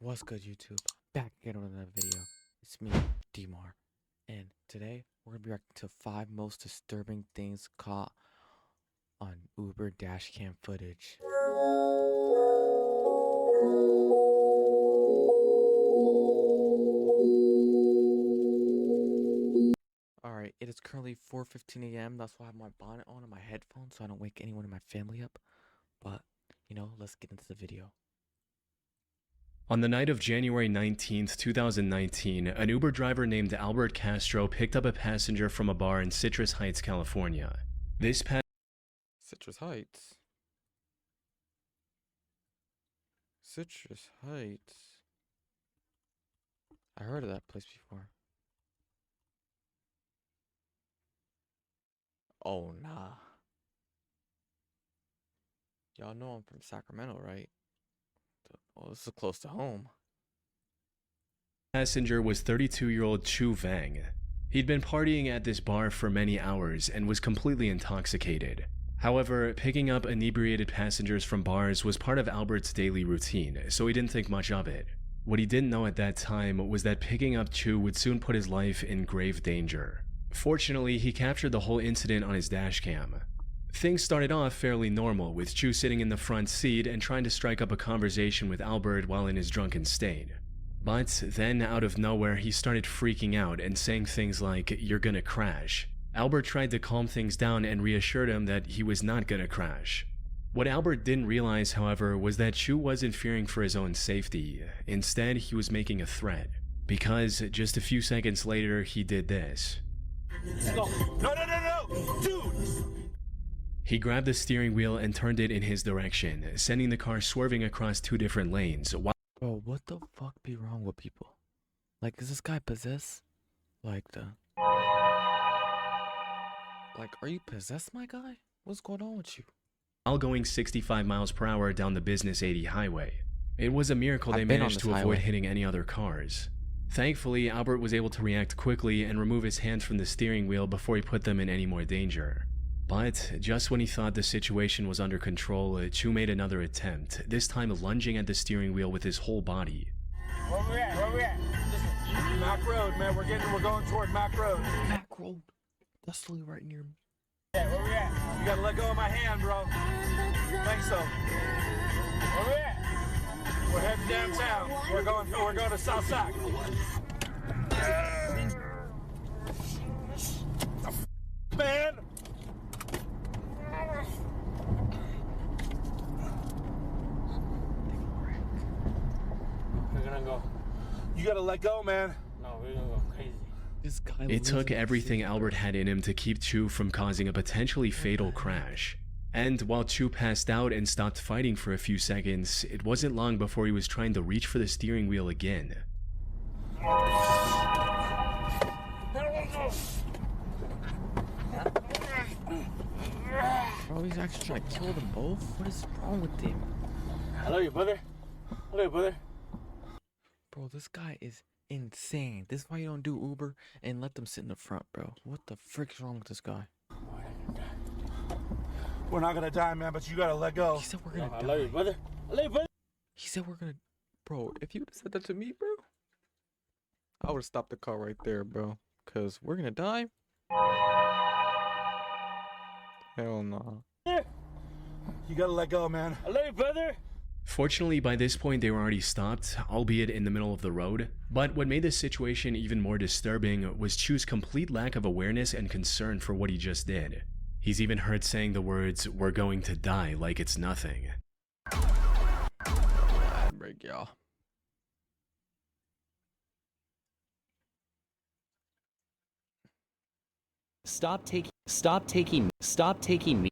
What's good, YouTube? Back again with another video. It's me, Dmar, and today we're gonna be reacting to 5 most disturbing things caught on Uber dashcam footage. Alright, it is currently 4:15 a.m. That's why I have my bonnet on and my headphones so I don't wake anyone in my family up. But, let's get into the video. On the night of January 19th, 2019, an Uber driver named Albert Castro picked up a passenger from a bar in Citrus Heights, California. Citrus Heights? Citrus Heights? I heard of that place before. Oh, nah. Y'all know I'm from Sacramento, right? Well, this is close to home. Passenger was 32-year-old Chu Vang. He'd been partying at this bar for many hours and was completely intoxicated. However, picking up inebriated passengers from bars was part of Albert's daily routine, so he didn't think much of it. What he didn't know at that time was that picking up Chu would soon put his life in grave danger. Fortunately, he captured the whole incident on his dashcam. Things started off fairly normal, with Chu sitting in the front seat and trying to strike up a conversation with Albert while in his drunken state. But then, out of nowhere, he started freaking out and saying things like, "You're gonna crash." Albert tried to calm things down and reassured him that he was not gonna crash. What Albert didn't realize, however, was that Chu wasn't fearing for his own safety. Instead, he was making a threat. Because just a few seconds later, he did this. No, dude! He grabbed the steering wheel and turned it in his direction, sending the car swerving across 2 different lanes. Bro, what the fuck be wrong with people? Like, is this guy possessed? Like, are you possessed, my guy? What's going on with you? While going 65 miles per hour down the Business 80 highway. It was a miracle they managed to avoid hitting any other cars. Thankfully, Albert was able to react quickly and remove his hands from the steering wheel before he put them in any more danger. But just when he thought the situation was under control, Chu made another attempt, this time lunging at the steering wheel with his whole body. Where we at? Mac Road, man. We're going toward Mac Road. Mac Road? That's literally right near me. Yeah, where we at? You gotta let go of my hand, bro. Think so. Where we at? We're heading downtown. We're going to South Sac. Man! We're gonna go. You gotta let go, man. No, we're gonna go crazy. This guy. It took everything Albert had in him to keep Chu from causing a potentially fatal crash. And while Chu passed out and stopped fighting for a few seconds, it wasn't long before he was trying to reach for the steering wheel again. Bro, he's actually trying to kill them both? What is wrong with him? I love you, brother. I love you, brother. Bro, this guy is insane. This is why you don't do Uber and let them sit in the front, bro. What the frick's wrong with this guy? We're not gonna die, man, but you gotta let go. He said we're gonna die. I love you, brother. I love you, brother. He said we're gonna... Bro, if you would have said that to me, bro, I would have stopped the car right there, bro. Because we're gonna die? Hell no. You gotta let go, man. I love you, brother. Fortunately, by this point they were already stopped, albeit in the middle of the road. But what made this situation even more disturbing was Chu's complete lack of awareness and concern for what he just did. He's even heard saying the words, "We're going to die," like it's nothing. Break, y'all. Stop taking me.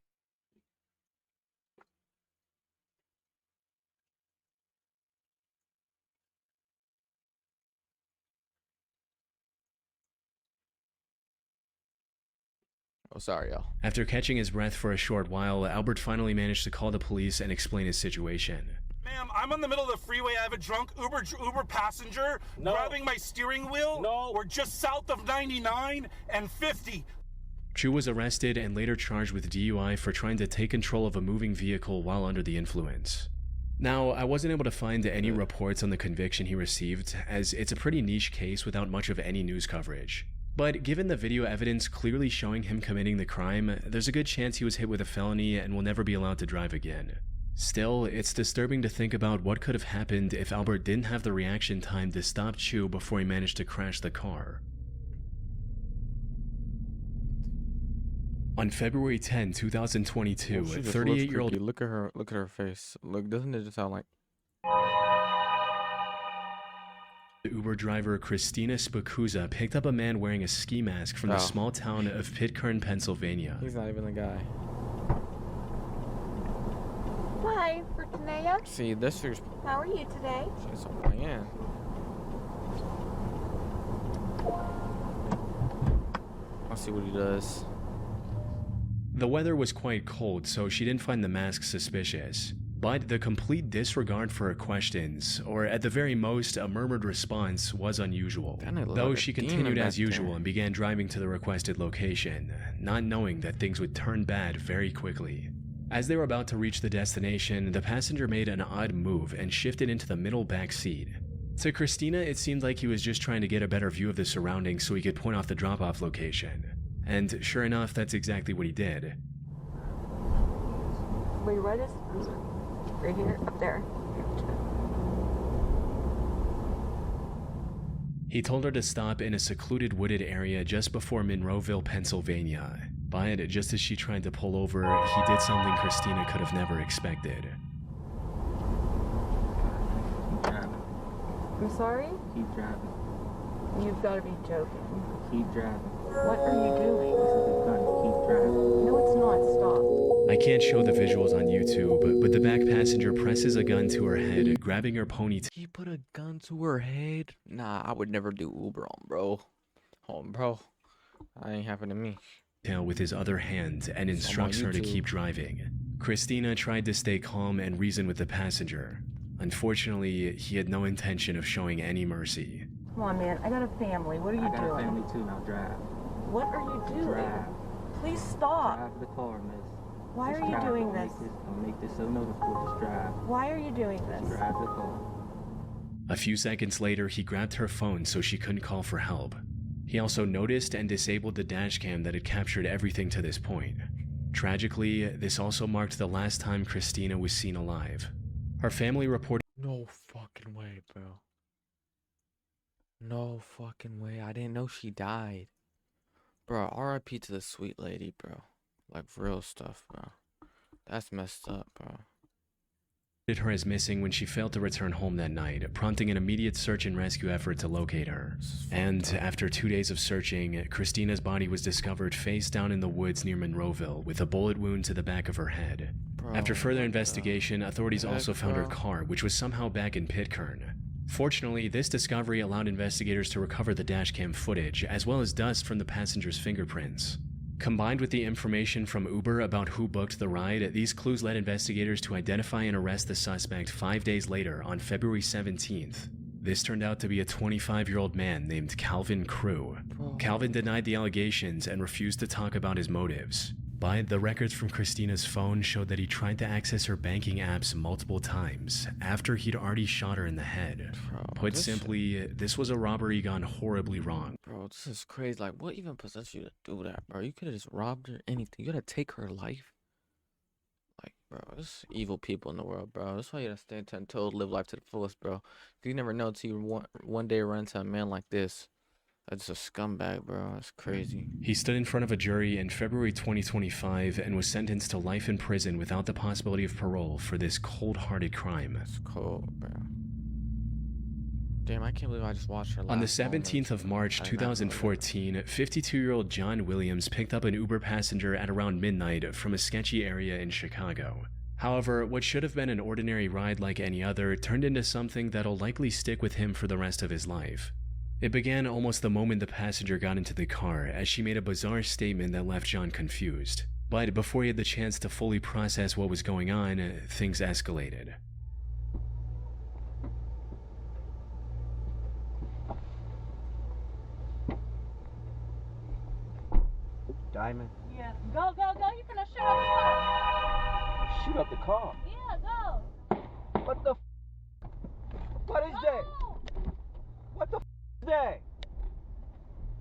Oh, sorry, y'all. After catching his breath for a short while, Albert finally managed to call the police and explain his situation. Ma'am, I'm in the middle of the freeway. I have a drunk Uber passenger grabbing my steering wheel. No. We're just south of 99 and 50. Chu was arrested and later charged with DUI for trying to take control of a moving vehicle while under the influence. Now, I wasn't able to find any reports on the conviction he received, as it's a pretty niche case without much of any news coverage. But given the video evidence clearly showing him committing the crime, there's a good chance he was hit with a felony and will never be allowed to drive again. Still, it's disturbing to think about what could have happened if Albert didn't have the reaction time to stop Chu before he managed to crash the car. On February 10, 2022, 38-year-old... Look at her face. Look, doesn't it just sound like... Uber driver Christina Spikuza picked up a man wearing a ski mask from the small town of Pitcairn, Pennsylvania. He's not even the guy. Hi, Fortunea. See, this is... How are you today? She's a man. I'll see what he does. The weather was quite cold, so she didn't find the mask suspicious. But the complete disregard for her questions, or at the very most, a murmured response, was unusual. Though she continued as usual and began driving to the requested location, not knowing that things would turn bad very quickly. As they were about to reach the destination, the passenger made an odd move and shifted into the middle back seat. To Christina, it seemed like he was just trying to get a better view of the surroundings so he could point off the drop-off location. And sure enough, that's exactly what he did. Where you ride is? Right here, up there. He told her to stop in a secluded wooded area just before Monroeville, Pennsylvania. But just as she tried to pull over, he did something Christina could have never expected. Keep driving. I'm sorry? Keep driving. You've got to be joking. Keep driving. What are you doing? This is the gun. Keep driving. No, it's not. Stop. I can't show the visuals on YouTube, but the back passenger presses a gun to her head, grabbing her ponytail. He put a gun to her head? Nah, I would never do Uber on, bro. Bro. That ain't happened to me. With his other hand and instructs her to keep driving. Christina tried to stay calm and reason with the passenger. Unfortunately, he had no intention of showing any mercy. Come on, man. I got a family. What are you I got doing? a family too. Now drive. What are you doing? Drive. Please stop. Drive the car, miss. Why Just are you drive. doing Don't this? Don't make this so noticeable. Just drive. Why are you doing this? Drive the car. A few seconds later, he grabbed her phone so she couldn't call for help. He also noticed and disabled the dashcam that had captured everything to this point. Tragically, this also marked the last time Christina was seen alive. Her family reported... No fucking way, bro. No fucking way. I didn't know she died. Bro, RIP to the sweet lady, bro. Like, real stuff, bro. That's messed up, bro. her as missing when she failed to return home that night, prompting an immediate search and rescue effort to locate her. And after 2 days of searching, Christina's body was discovered face down in the woods near Monroeville with a bullet wound to the back of her head. After further investigation, authorities also found her car, which was somehow back in Pitcairn. Fortunately, this discovery allowed investigators to recover the dashcam footage, as well as dust from the passenger's fingerprints. Combined with the information from Uber about who booked the ride, these clues led investigators to identify and arrest the suspect 5 days later on February 17th. This turned out to be a 25-year-old man named Calvin Crew. Calvin denied the allegations and refused to talk about his motives. But the records from Christina's phone showed that he tried to access her banking apps multiple times after he'd already shot her in the head. Put simply, this was a robbery gone horribly wrong. Bro, this is crazy. Like, what even possessed you to do that, bro? You could have just robbed her, anything. You gotta take her life. Like, bro, there's evil people in the world, bro. That's why you gotta stay 10 toes, live life to the fullest, bro. You never know till you one day run into a man like this. That's a scumbag, bro. That's crazy. He stood in front of a jury in February 2025 and was sentenced to life in prison without the possibility of parole for this cold-hearted crime. That's cold, bro. Damn, I can't believe I just watched her. On the 17th of March 2014, 52-year-old John Williams picked up an Uber passenger at around midnight from a sketchy area in Chicago. However, what should have been an ordinary ride like any other turned into something that'll likely stick with him for the rest of his life. It began almost the moment the passenger got into the car, as she made a bizarre statement that left John confused. But before he had the chance to fully process what was going on, things escalated. Diamond. Yeah. Go, go, go. You're gonna shoot up the car. Shoot up the car. Yeah, go. What is that? What the is that?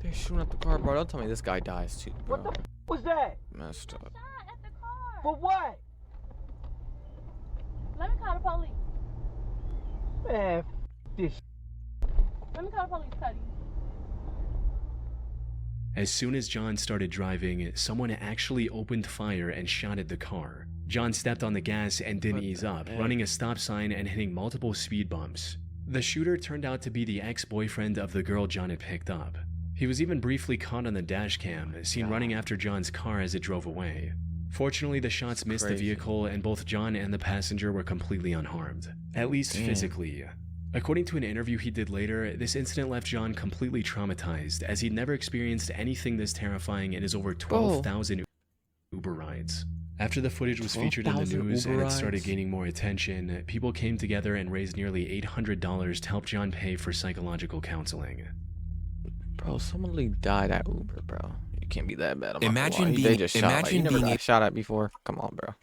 They're shooting at the car, bro. Don't tell me this guy dies too, bro. What the was that? Messed up. Shot at the car. For what? Let me call the police. Man, this. Let me call the police, Cuddy. As soon as John started driving, someone actually opened fire and shot at the car. John stepped on the gas and didn't ease up, running a stop sign and hitting multiple speed bumps. The shooter turned out to be the ex-boyfriend of the girl John had picked up. He was even briefly caught on the dash cam, seen running after John's car as it drove away. Fortunately, the shots missed the vehicle and both John and the passenger were completely unharmed, at least physically. According to an interview he did later, this incident left John completely traumatized as he'd never experienced anything this terrifying in his over 12,000 Uber rides. After the footage was featured in the news and it started gaining more attention, people came together and raised nearly $800 to help John pay for psychological counseling. Bro, someone literally died at Uber, bro. You can't be that bad. Imagine they being- just shot, like, imagine you never being got a- shot at before. Come on, bro.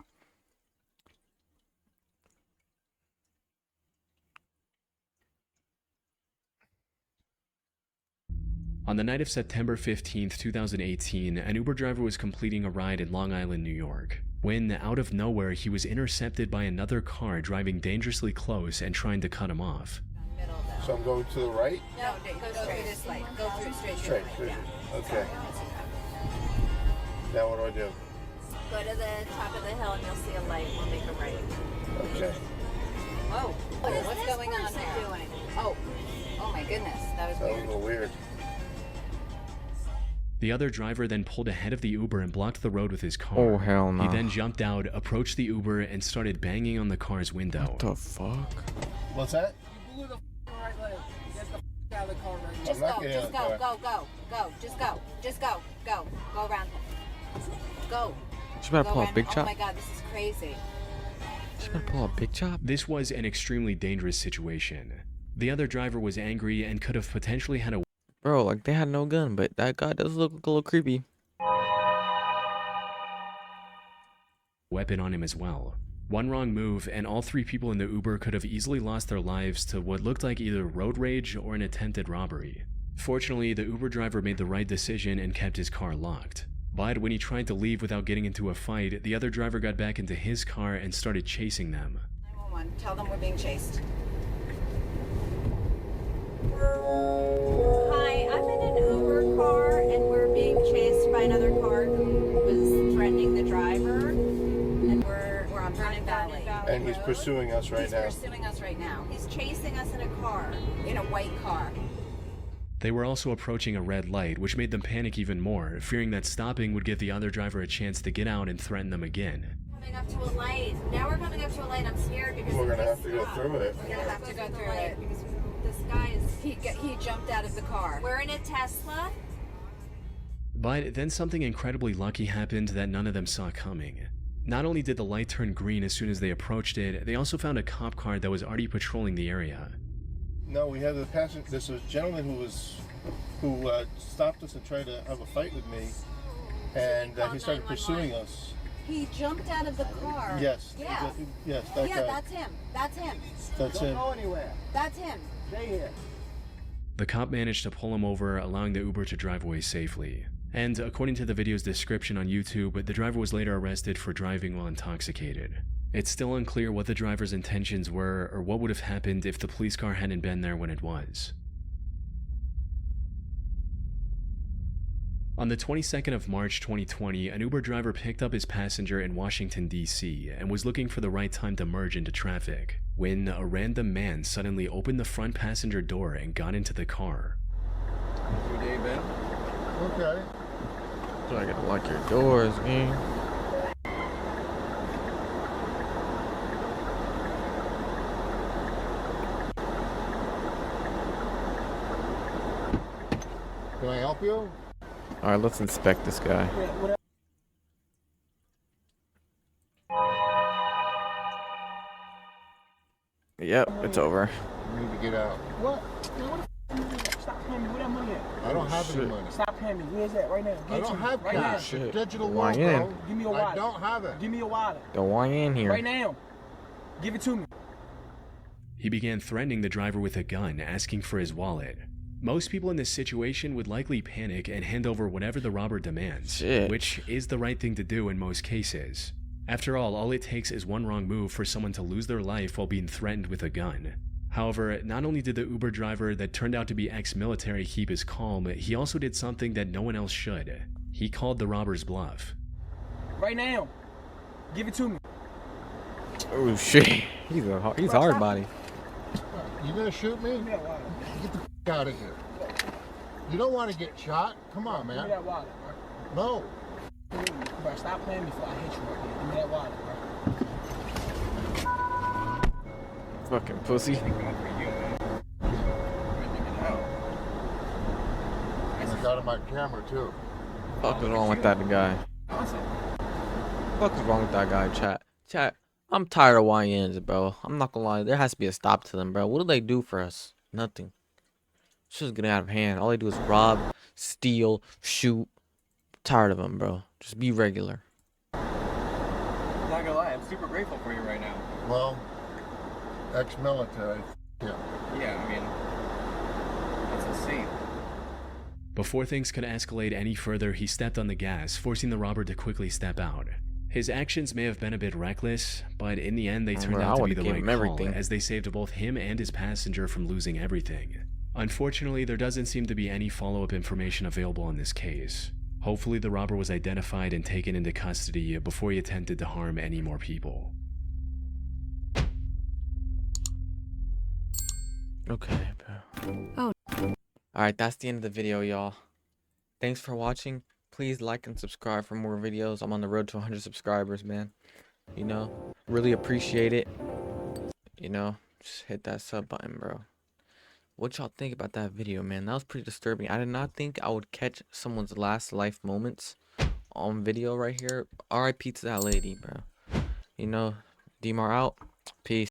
On the night of September 15th, 2018, an Uber driver was completing a ride in Long Island, New York, when, out of nowhere, he was intercepted by another car driving dangerously close and trying to cut him off. So I'm going to the right? No, go through this light. Go through it straight. Straight. Yeah. Okay. Now what do I do? Go to the top of the hill and you'll see a light. We'll make a right. Okay. Whoa. What's going on there? Doing? Oh my goodness. That was That was a weird. little weird. The other driver then pulled ahead of the Uber and blocked the road with his car. Oh, hell no. He then jumped out, approached the Uber, and started banging on the car's window. What the fuck? What's that? You blew the right leg. Get the out of the car right now. Just I'm not go. getting Just out of the go. Just go. Go around him. Go. She better Go pull a around. big Oh chop. my God, this is crazy. She better pull a big chop. This was an extremely dangerous situation. The other driver was angry and could have potentially had a Bro, like, they had no gun, but that guy does look a little creepy. weapon on him as well. One wrong move, and all three people in the Uber could have easily lost their lives to what looked like either road rage or an attempted robbery. Fortunately, the Uber driver made the right decision and kept his car locked. But when he tried to leave without getting into a fight, the other driver got back into his car and started chasing them. 911, tell them we're being chased. Hi, I'm in an Uber car and we're being chased by another car who was threatening the driver. And we're on Vernon Valley. And he's Road. pursuing us right now. He's pursuing us right now. He's chasing us in a car, in a white car. They were also approaching a red light, which made them panic even more, fearing that stopping would give the other driver a chance to get out and threaten them again. Coming up to a light. Now we're coming up to a light. I'm scared because We're gonna if have we to go stop, through it. We're gonna have to go through it because this guy is he jumped out of the car. We're in a Tesla. But then something incredibly lucky happened that none of them saw coming. Not only did the light turn green as soon as they approached it, they also found a cop car that was already patrolling the area. No, we have the passenger. There's a gentleman who stopped us and tried to have a fight with me, and he started pursuing us. He jumped out of the car. Yes. Yeah. Yes, that Yeah, guy. that's him. That's him. That's him. Don't go anywhere. That's him. Stay here. The cop managed to pull him over, allowing the Uber to drive away safely. And according to the video's description on YouTube, the driver was later arrested for driving while intoxicated. It's still unclear what the driver's intentions were or what would have happened if the police car hadn't been there when it was. On the 22nd of March 2020, an Uber driver picked up his passenger in Washington, D.C. and was looking for the right time to merge into traffic, when a random man suddenly opened the front passenger door and got into the car. Your day, Ben? Okay. So I gotta lock your doors, man. Can I help you? Alright, let's inspect this guy. Yep, it's over. You need to get out. What? Man, what the f*** Stop paying me. Where that money at? I don't have any shit. money. Stop paying me. Where's that right now? Give I it don't to me. have right cash. now. It's Shit. digital Why world, in? bro. Give me your I wallet. don't have it. Give me your wallet. Don't want you in here. Right now. Give it to me. He began threatening the driver with a gun, asking for his wallet. Most people in this situation would likely panic and hand over whatever the robber demands, which is the right thing to do in most cases. After all it takes is one wrong move for someone to lose their life while being threatened with a gun. However, not only did the Uber driver that turned out to be ex-military keep his calm, he also did something that no one else should. He called the robber's bluff. Right now. Give it to me. Oh shit. He's hard body. You gonna shoot me? Give me that wallet. Get the out of here. You don't want to get shot? Come on, Give me man. that wallet, bro. No. Bro, stop playing before I hit you right here. Give me that wallet, bro. Fucking pussy. I got on my camera too. Fuck is wrong with that guy? Fuck is wrong with that guy, chat? I'm tired of YNs, bro. I'm not gonna lie. There has to be a stop to them, bro. What do they do for us? Nothing. It's just getting out of hand. All they do is rob, steal, shoot. Tired of them, bro. Just be regular. I'm not gonna lie, I'm super grateful for you right now. Well, ex-military. Yeah. Yeah, I mean, that's insane. Before things could escalate any further, he stepped on the gas, forcing the robber to quickly step out. His actions may have been a bit reckless, but in the end they turned out to be the right call, as they saved both him and his passenger from losing everything. Unfortunately, there doesn't seem to be any follow-up information available on this case. Hopefully the robber was identified and taken into custody before he attempted to harm any more people. Okay, bro. Alright, that's the end of the video, y'all. Thanks for watching. Please like and subscribe for more videos. I'm on the road to 100 subscribers, man. You know, really appreciate it. You know, just hit that sub button, bro. What y'all think about that video, man? That was pretty disturbing. I did not think I would catch someone's last life moments on video right here. RIP to that lady, bro. You know, DMAR out. Peace.